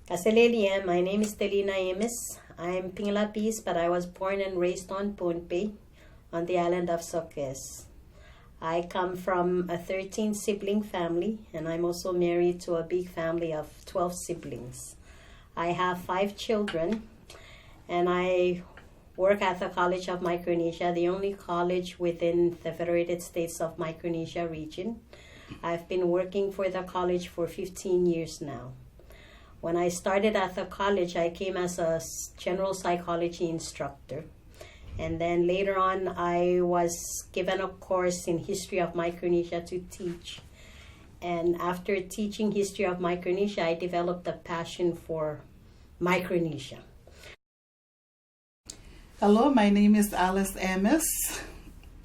Kaselelia, my name is Delina Emis. I'm Pinglapis, but I was born and raised on Pohnpei on the island of Sokes. I come from a 13-sibling family, and I'm also married to a big family of 12 siblings. I have 5 children, and I work at the College of Micronesia, the only college within the Federated States of Micronesia region. I've been working for the college for 15 years now. When I started at the college, I came as a general psychology instructor. And then later on, I was given a course in history of Micronesia to teach. And after teaching history of Micronesia, I developed a passion for Micronesia. Hello, my name is Alice Emis.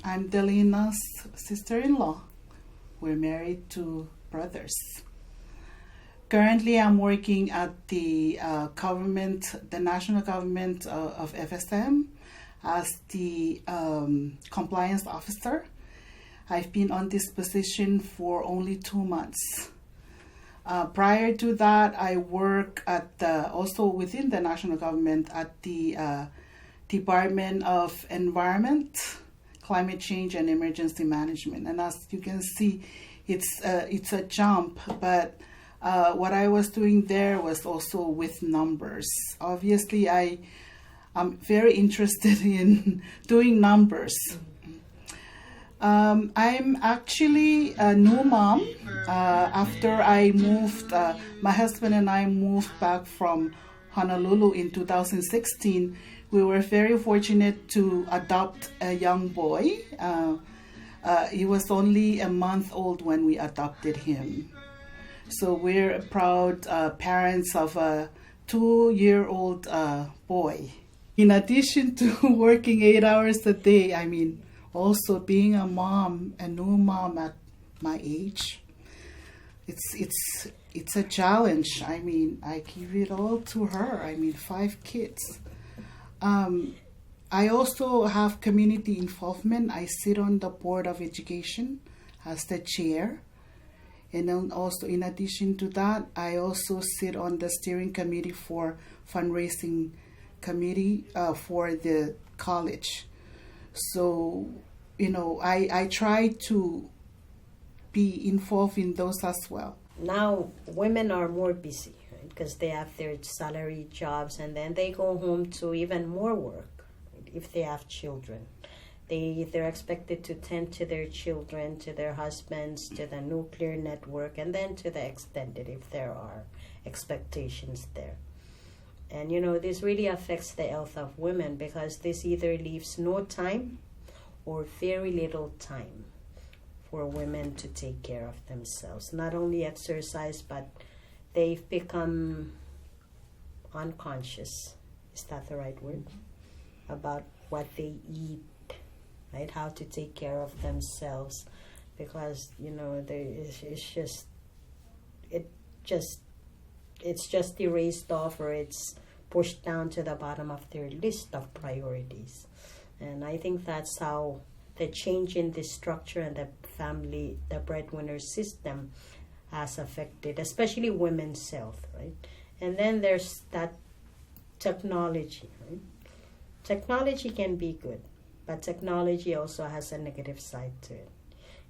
I'm Delina's sister-in-law. We're married to brothers. Currently, I'm working at the national government of FSM as the compliance officer. I've been on this position for only 2 months. Prior to that, I work also within the national government at the Department of Environment, Climate Change, and Emergency Management. And as you can see, it's a jump, but what I was doing there was also with numbers. Obviously, I'm very interested in doing numbers. I'm actually a new mom. After I moved, my husband and I moved back from Honolulu in 2016. We were very fortunate to adopt a young boy. He was only a month old when we adopted him. So we're proud parents of a 2-year-old boy. In addition to working 8 hours a day, also being a new mom at my age, it's a challenge. I give it all to her. 5 kids. I also have community involvement. I sit on the Board of Education as the chair. And then also, in addition to that, I also sit on the steering committee for fundraising committee for the college. So, I try to be involved in those as well. Now, women are more busy, right? Because they have their salary jobs, and then they go home to even more work, right? If they have children. They're expected to tend to their children, to their husbands, to the nuclear network, and then to the extended if there are expectations there. And this really affects the health of women because this either leaves no time or very little time for women to take care of themselves. Not only exercise, but they've become unconscious, is that the right word? About what they eat. Right, how to take care of themselves, because it's just erased off, or it's pushed down to the bottom of their list of priorities. And I think that's how the change in the structure and the breadwinner system has affected, especially women's health, right? And then there's that technology, right? Technology can be good, but technology also has a negative side to it.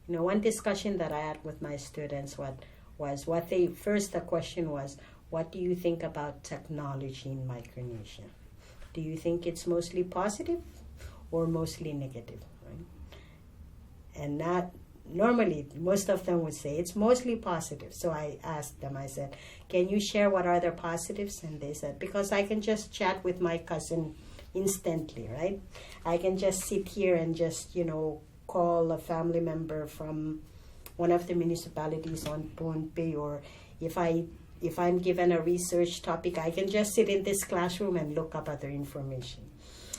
One discussion that I had with my students the question was, what do you think about technology in Micronesia? Do you think it's mostly positive or mostly negative, right? And normally, most of them would say it's mostly positive. So I asked them, I said, can you share what are the positives? And they said, because I can just chat with my cousin instantly, right? I can just sit here and just, call a family member from one of the municipalities on Pohnpei, or if I'm given a research topic, I can just sit in this classroom and look up other information.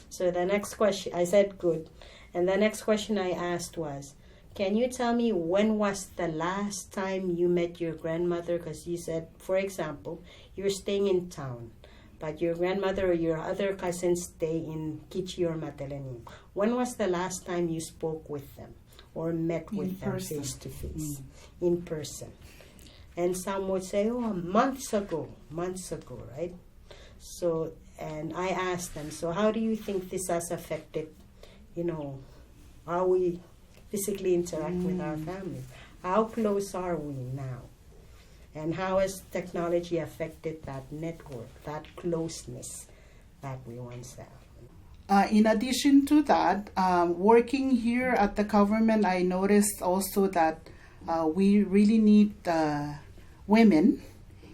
So the next question, I said good. And the next question I asked was, can you tell me when was the last time you met your grandmother? Because you said, for example, you're staying in town, but your grandmother or your other cousins stay in Kichi or Mateleni. When was the last time you spoke with them or met with them face to face, in person? And some would say, oh, months ago, right? So, and I asked them, so how do you think this has affected, how we physically interact with our family? How close are we now? And how has technology affected that network, that closeness that we once had? In addition to that, working here at the government, I noticed also that we really need women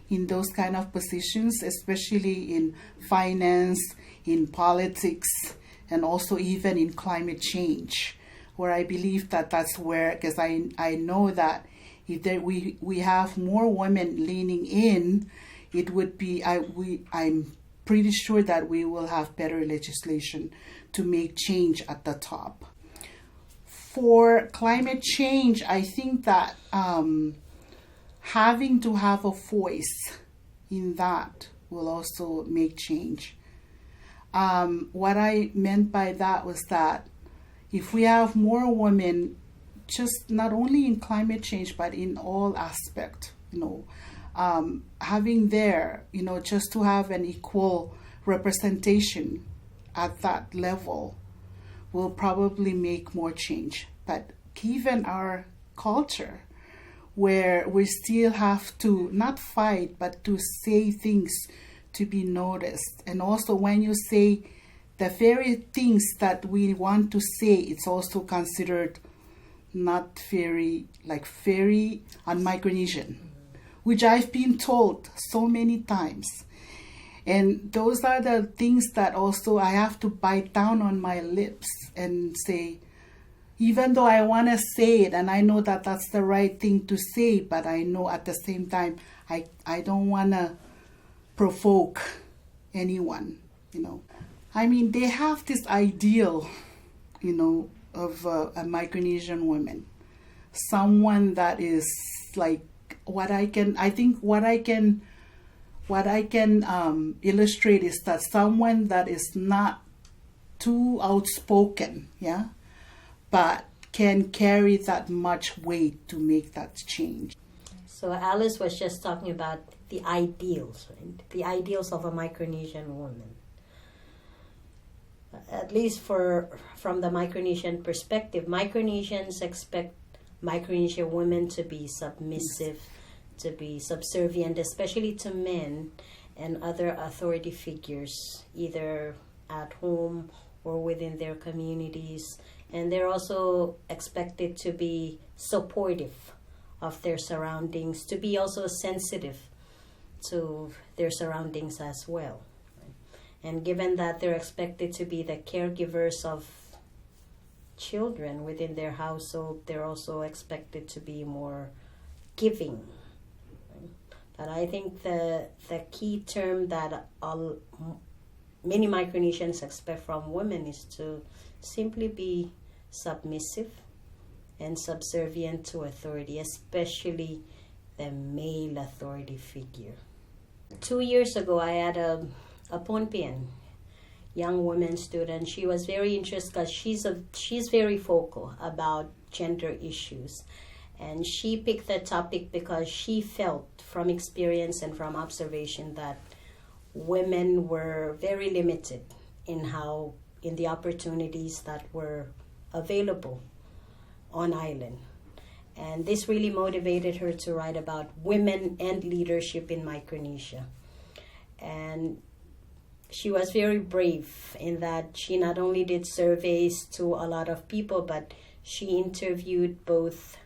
in those kind of positions, especially in finance, in politics, and also even in climate change, where I believe that that's where, because I know that if we have more women leaning in, it would be, I'm pretty sure that we will have better legislation to make change at the top. For climate change, I think that having to have a voice in that will also make change. What I meant by that was that if we have more women, just not only in climate change, but in all aspects, having there, just to have an equal representation at that level will probably make more change. But given our culture, where we still have to not fight, but to say things to be noticed. And also when you say the very things that we want to say, it's also considered not very un-Micronesian, which I've been told so many times. And those are the things that also I have to bite down on my lips and say, even though I want to say it and I know that that's the right thing to say, but I know at the same time I don't want to provoke anyone, I mean, they have this ideal, of a Micronesian woman, someone that is like what I can illustrate is that someone that is not too outspoken, but can carry that much weight to make that change. So Alice was just talking about the ideals, right? The ideals of a Micronesian woman. At least from the Micronesian perspective, Micronesians expect Micronesian women to be submissive, to be subservient, especially to men and other authority figures, either at home or within their communities. And they're also expected to be supportive of their surroundings, to be also sensitive to their surroundings as well. And given that they're expected to be the caregivers of children within their household, they're also expected to be more giving. But I think the key term that many Micronesians expect from women is to simply be submissive and subservient to authority, especially the male authority figure. 2 years ago, I had a Ponpian young woman student. She was very interested because she's very vocal about gender issues. And she picked the topic because she felt from experience and from observation that women were very limited in the opportunities that were available on island. And this really motivated her to write about women and leadership in Micronesia. And she was very brave in that she not only did surveys to a lot of people, but she interviewed both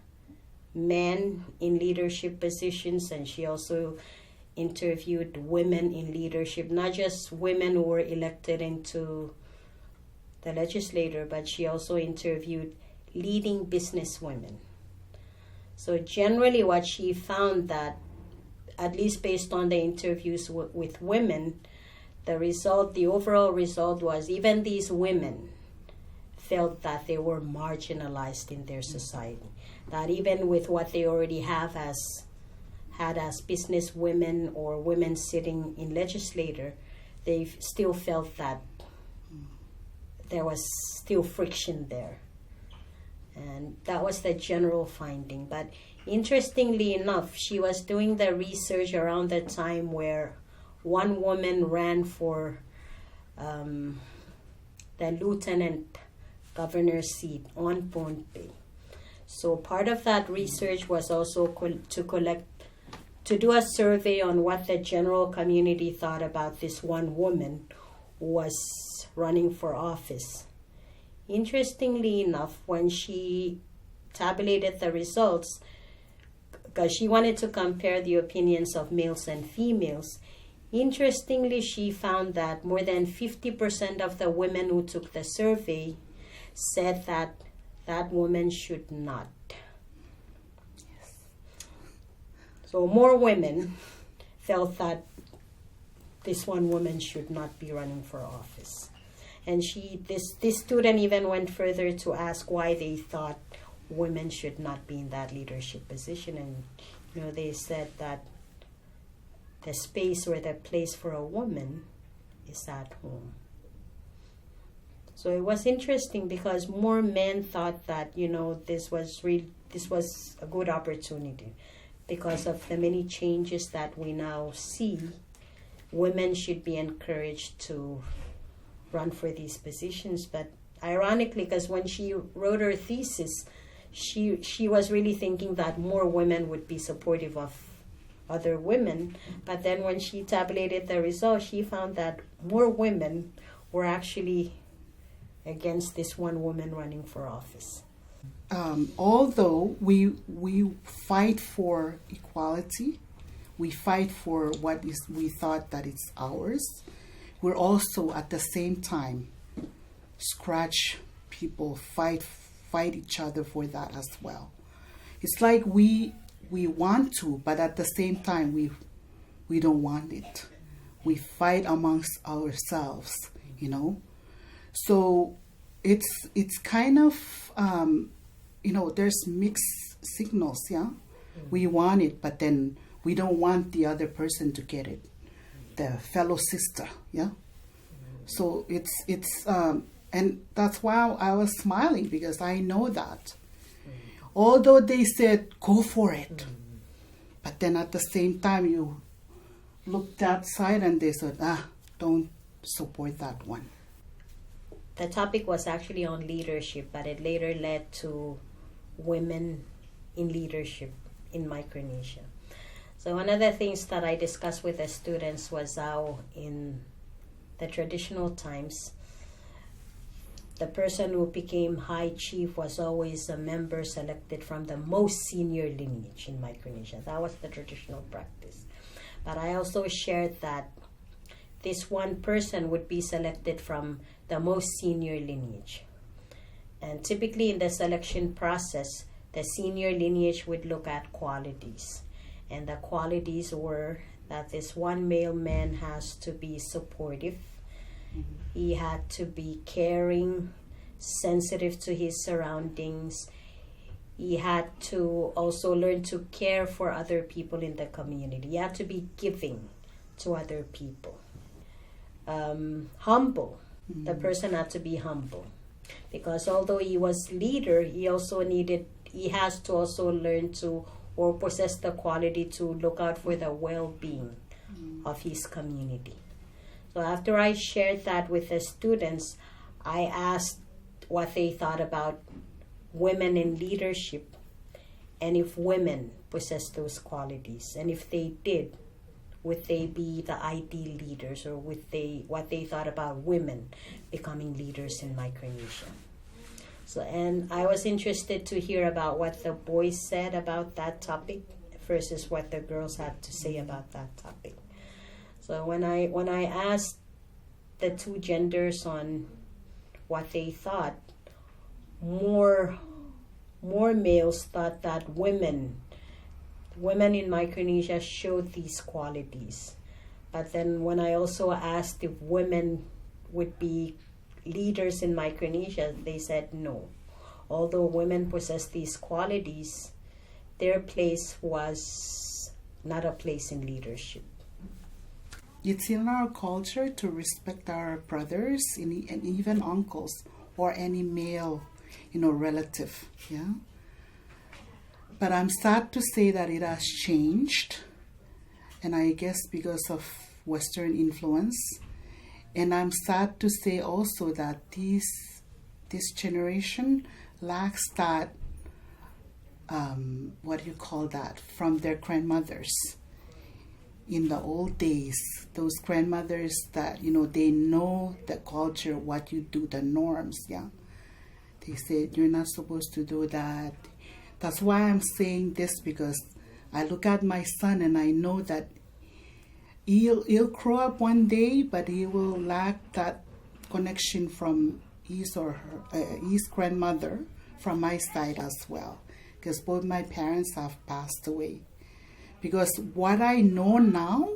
men in leadership positions, and she also interviewed women in leadership, not just women who were elected into the legislature, but she also interviewed leading business women. So generally what she found that, at least based on the interviews with women, the overall result was even these women felt that they were marginalized in their society. That even with what they already had as business women or women sitting in legislature, they still felt that there was still friction there. And that was the general finding. But Interestingly enough, she was doing the research around the time where one woman ran for the lieutenant governor's seat on Point Bay. So part of that research was also to do a survey on what the general community thought about this one woman who was running for office. Interestingly enough, when she tabulated the results, because she wanted to compare the opinions of males and females, interestingly, she found that more than 50% of the women who took the survey said that that woman should not. Yes. So more women felt that this one woman should not be running for office. And this student even went further to ask why they thought women should not be in that leadership position. And they said that the space or the place for a woman is at home. So it was interesting because more men thought that this was a good opportunity because of the many changes that we now see. Women should be encouraged to run for these positions. But ironically, because when she wrote her thesis, she was really thinking that more women would be supportive of other women. But then when she tabulated the results, she found that more women were actually against this one woman running for office. Although we fight for equality, we fight for what is we thought that it's ours, we're also at the same time scratch people, fight each other for that as well. It's like we want to, but at the same time we don't want it. We fight amongst ourselves, So it's kind of there's mixed signals, yeah. We want it, but then we don't want the other person to get it, the fellow sister, yeah. So it's and that's why I was smiling, because I know that. Although they said go for it, but then at the same time you looked outside and they said don't support that one. The topic was actually on leadership, but it later led to women in leadership in Micronesia. So one of the things that I discussed with the students was how in the traditional times, the person who became high chief was always a member selected from the most senior lineage in Micronesia. That was the traditional practice. But I also shared that this one person would be selected from the most senior lineage. And typically in the selection process, the senior lineage would look at qualities. And the qualities were that this one male man has to be supportive. He had to be caring, sensitive to his surroundings. He had to also learn to care for other people in the community. He had to be giving to other people. Humble. The person had to be humble. Because although he was leader, he has to also learn to or possess the quality to look out for the well-being of his community. So after I shared that with the students, I asked what they thought about women in leadership and if women possess those qualities. And if they did, would they be the ideal leaders, or what they thought about women becoming leaders in Micronesia. So, and I was interested to hear about what the boys said about that topic versus what the girls had to say about that topic. So when I asked the two genders on what they thought, more males thought that women in Micronesia showed these qualities. But then when I also asked if women would be leaders in Micronesia, they said no. Although women possess these qualities, their place was not a place in leadership. It's in our culture to respect our brothers and even uncles or any male, relative. Yeah. But I'm sad to say that it has changed, and I guess because of Western influence. And I'm sad to say also that this generation lacks that, what do you call that, from their grandmothers. In the old days, those grandmothers that, they know the culture, what you do, the norms, yeah. They said, you're not supposed to do that. That's why I'm saying this, because I look at my son and I know that he'll grow up one day, but he will lack that connection from his or her, his grandmother from my side as well, because both my parents have passed away. Because what I know now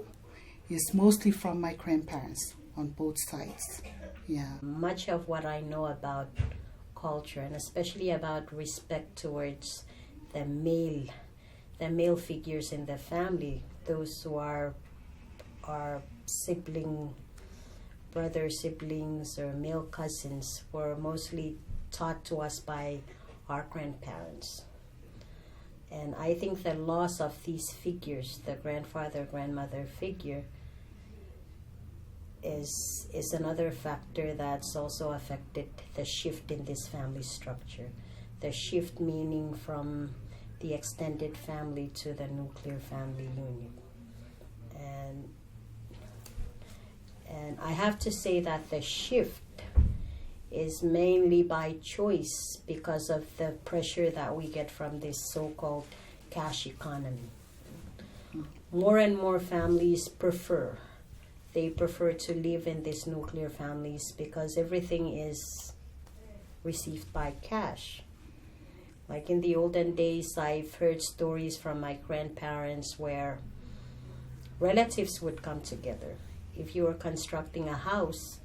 is mostly from my grandparents on both sides. Yeah. Much of what I know about culture, and especially about respect towards the male figures in the family, those who are brothers, siblings, or male cousins, were mostly taught to us by our grandparents. And I think the loss of these figures, the grandfather, grandmother figure, is another factor that's also affected the shift in this family structure. The shift meaning from the extended family to the nuclear family unit. And I have to say that the shift is mainly by choice because of the pressure that we get from this so-called cash economy. More and more families prefer to live in these nuclear families because everything is received by cash. Like in the olden days, I've heard stories from my grandparents where relatives would come together. If you were constructing a house,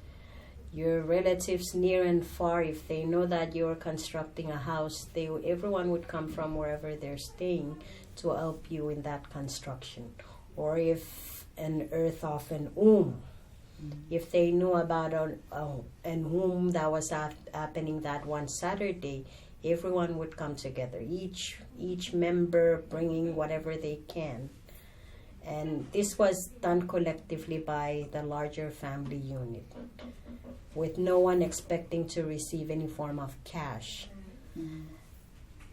your relatives near and far, if they know that you're constructing a house, everyone would come from wherever they're staying to help you in that construction. Or if an earth of an if they knew about an that was happening that one Saturday, everyone would come together, each member bringing whatever they can. And this was done collectively by the larger family unit, with no one expecting to receive any form of cash.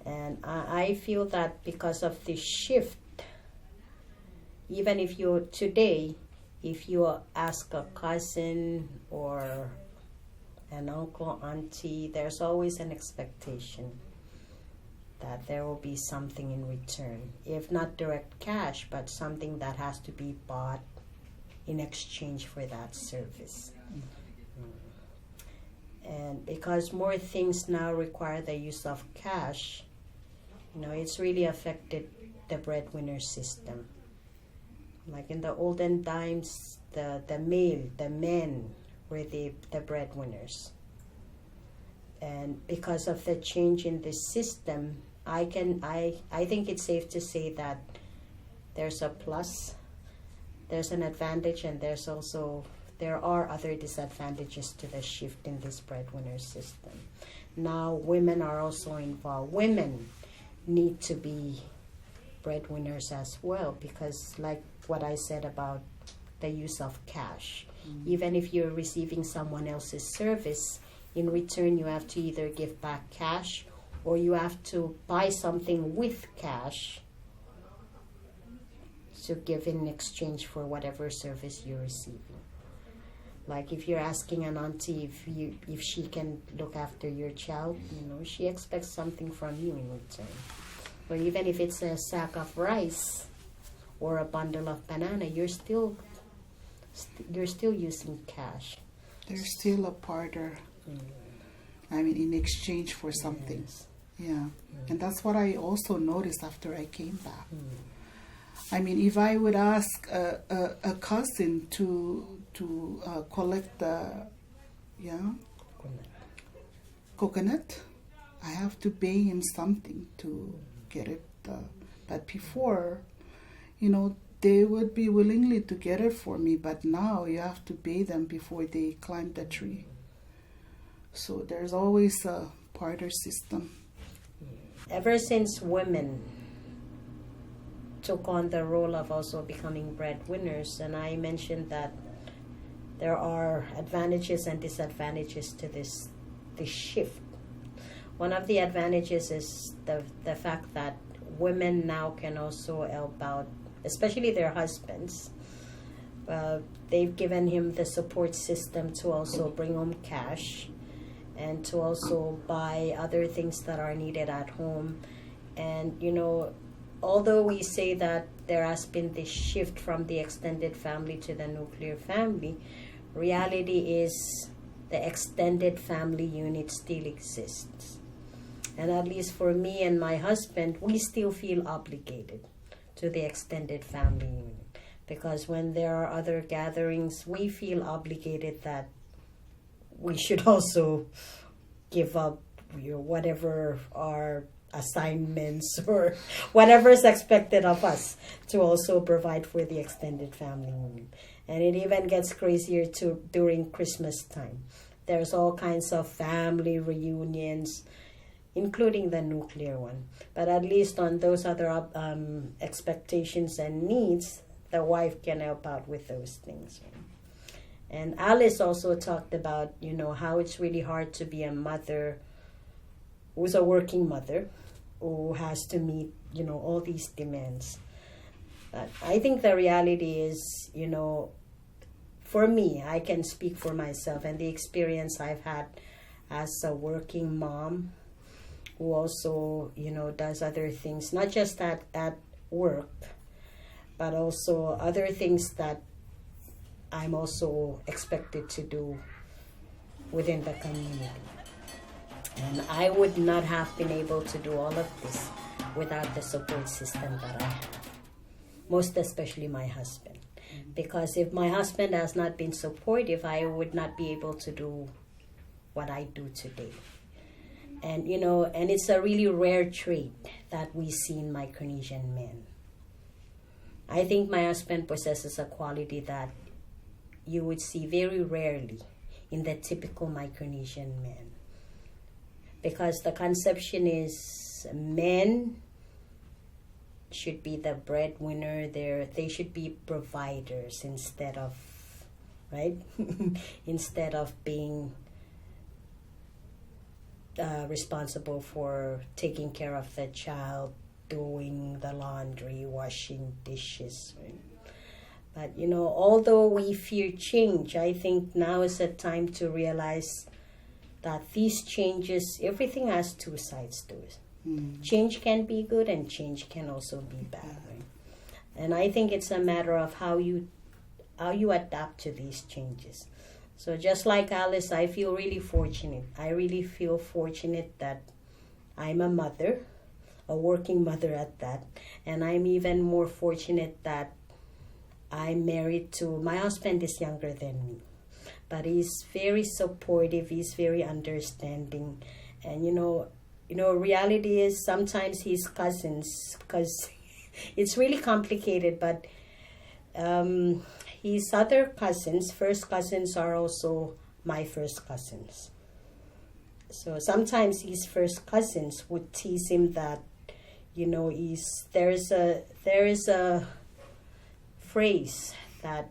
And I feel that because of this shift, even if you ask a cousin or an uncle, auntie, there's always an expectation that there will be something in return. If not direct cash, but something that has to be bought in exchange for that service. And because more things now require the use of cash, it's really affected the breadwinner system. Like in the olden times, the men were the breadwinners. And because of the change in this system, I think it's safe to say that there's a plus, there's an advantage, and there are other disadvantages to the shift in this breadwinner system. Now women are also involved. Women need to be breadwinners as well, because like what I said about the use of cash, even if you're receiving someone else's service, in return you have to either give back cash or you have to buy something with cash to give in exchange for whatever service you're receiving. Like if you're asking an auntie if she can look after your child, she expects something from you in return. Or even if it's a sack of rice or a bundle of banana, you're still using cash. There's still a barter. In exchange for something. Yes. Yeah. And that's what I also noticed after I came back. If I would ask a cousin to collect the coconut, I have to pay him something to get it. But before, they would be willingly to get it for me, but now you have to pay them before they climb the tree. So there's always a barter system. Ever since women took on the role of also becoming breadwinners, and I mentioned that there are advantages and disadvantages to this shift. One of the advantages is the fact that women now can also help out, especially their husbands. They've given him the support system to also bring home cash and to also buy other things that are needed at home. And, although we say that there has been this shift from the extended family to the nuclear family, reality is the extended family unit still exists. And at least for me and my husband, we still feel obligated to the extended family unit. Because when there are other gatherings, we feel obligated that we should also give up whatever our assignments or whatever is expected of us to also provide for the extended family unit. And it even gets crazier too during Christmas time. There's all kinds of family reunions, including the nuclear one. But at least on those other expectations and needs, the wife can help out with those things. And Alice also talked about, how it's really hard to be a mother who's a working mother who has to meet, all these demands. But I think the reality is, for me, I can speak for myself and the experience I've had as a working mom who also, does other things, not just at work, but also other things that I'm also expected to do within the community. And I would not have been able to do all of this without the support system that I have, most especially my husband. Because if my husband has not been supportive, I would not be able to do what I do today. And, and it's a really rare trait that we see in Micronesian men. I think my husband possesses a quality that you would see very rarely in the typical Micronesian man. Because the conception is men should be the breadwinner, they should be providers instead of, right? Instead of being responsible for taking care of the child, doing the laundry, washing dishes. Right? But, although we fear change, I think now is a time to realize that these changes, everything has two sides to it. Change can be good and change can also be bad. Right? And I think it's a matter of how you adapt to these changes. So just like Alice, I feel really fortunate. I really feel fortunate that I'm a mother, a working mother at that. And I'm even more fortunate that I'm married to, my husband is younger than me. But he's very supportive, he's very understanding. And, reality is sometimes his cousins, because it's really complicated, but his other cousins, first cousins, are also my first cousins. So sometimes his first cousins would tease him that, there is a phrase that,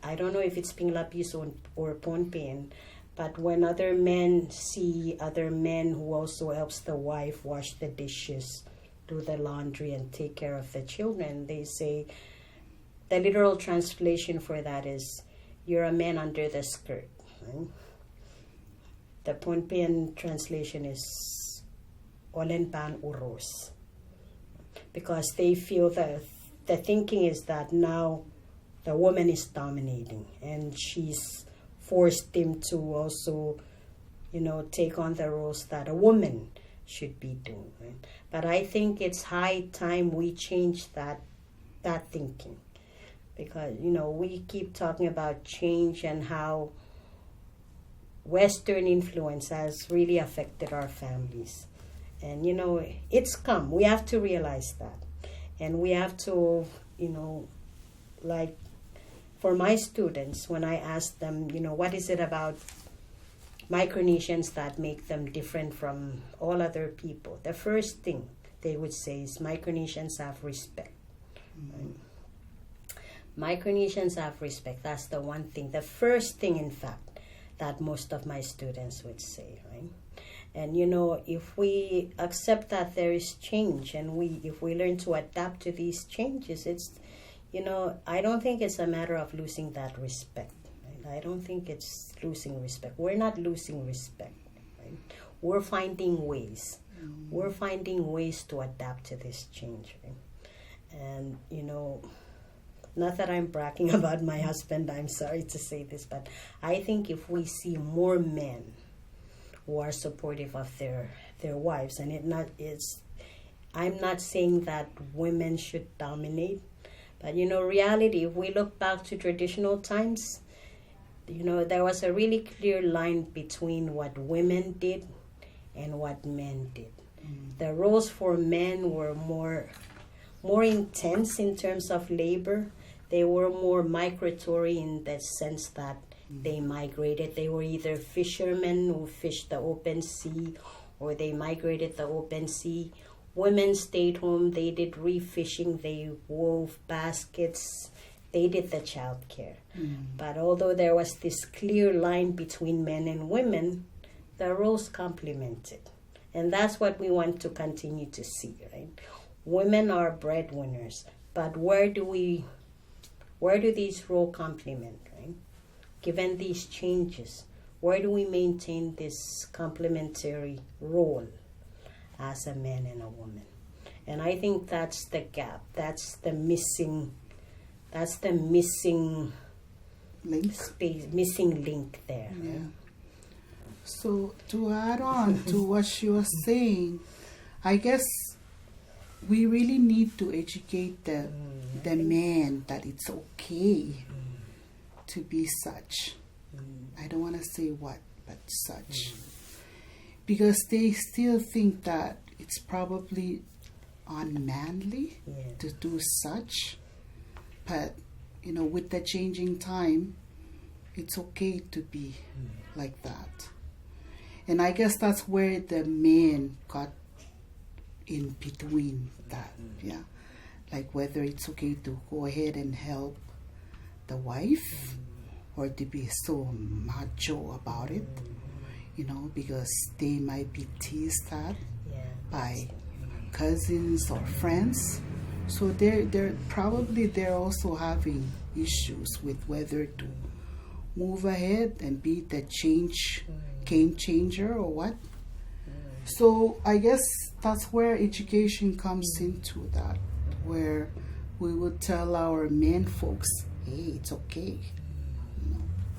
I don't know if it's Pinglapis or Ponpin, but when other men see other men who also helps the wife wash the dishes, do the laundry, and take care of the children, they say, the literal translation for that is, you're a man under the skirt. Right? The Ponpin translation is, Olen pan uros. Because they feel that the thinking is that now the woman is dominating and she's forced him to also, take on the roles that a woman should be doing. Right? But I think it's high time we change that thinking. Because, we keep talking about change and how Western influence has really affected our families. And, it's come. We have to realize that. And we have to, like, for my students, when I ask them, what is it about Micronesians that make them different from all other people? The first thing they would say is Micronesians have respect Right? Micronesians have respect. That's the one thing. The first thing, in fact, that most of my students would say, right? And if we accept that there is change, and if we learn to adapt to these changes, it's, I don't think it's a matter of losing that respect. Right? I don't think it's losing respect. We're not losing respect. Right? We're finding ways. We're finding ways to adapt to this change. Right? And, not that I'm bragging about my husband, I'm sorry to say this, but I think if we see more men who are supportive of their wives, and I'm not saying that women should dominate, but reality, if we look back to traditional times, there was a really clear line between what women did and what men did. The roles for men were more intense in terms of labor. They were more migratory in the sense that they migrated. They were either fishermen who fished the open sea, or they migrated the open sea. Women stayed home. They did refishing. They wove baskets. They did the child care. But although there was this clear line between men and women, the roles complemented. And that's what we want to continue to see, right? Women are breadwinners, but where do these roles complement, right? Given these changes, where do we maintain this complementary role as a man and a woman? And I think that's the gap. That's the missing Link. space, missing link there. Yeah. Right? So to add on to what she was saying, I guess we really need to educate the man that it's okay to be such. I don't want to say what, but such. Because they still think that it's probably unmanly to do such. But, with the changing time, it's okay to be like that. And I guess that's where the men got in between that, yeah. Like whether it's okay to go ahead and help the wife or to be so macho about it, because they might be teased at by cousins or friends. So they're also having issues with whether to move ahead and be the game changer or what. So I guess that's where education comes into that, where we would tell our men folks, hey, it's okay.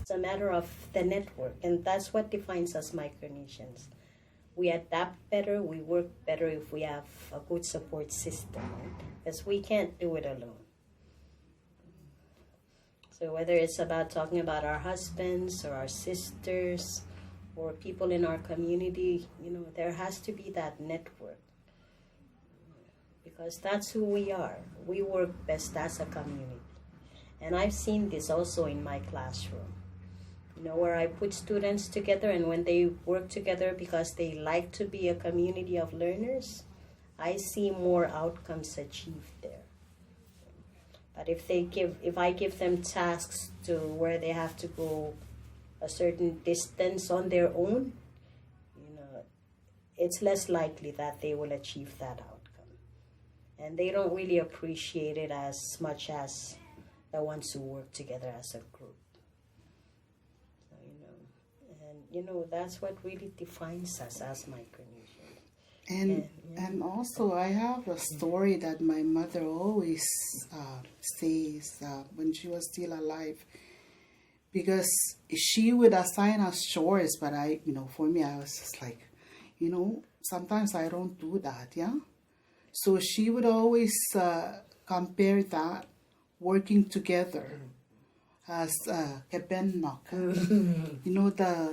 It's a matter of the network, and that's what defines us Micronesians. We adapt better, we work better if we have a good support system, because we can't do it alone. So whether it's about talking about our husbands or our sisters or people in our community, there has to be that network, because that's who we are. We work best as a community. And I've seen this also in my classroom, where I put students together, and when they work together because they like to be a community of learners, I see more outcomes achieved there. But if I give them tasks to where they have to go a certain distance on their own, it's less likely that they will achieve that outcome. And they don't really appreciate it as much as the ones who work together as a group. So, that's what really defines us as Micronesians. And also, I have a story that my mother always says when she was still alive, because she would assign us chores, but for me, I was just like, sometimes I don't do that, yeah? So she would always compare that working together as kebenok.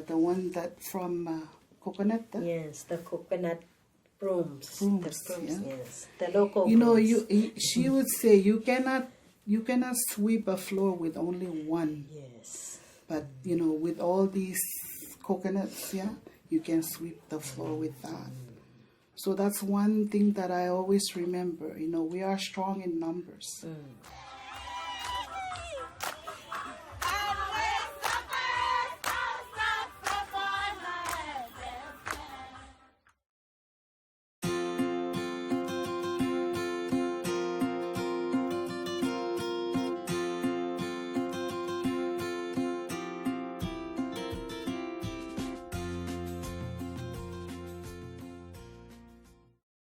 The one that from coconut? Yes, the coconut brooms. Brooms, The brooms, yeah. yes. The local brooms. She would say you cannot sweep a floor with only one. Yes. But with all these coconuts, yeah, you can sweep the floor with that. So that's one thing that I always remember. We are strong in numbers.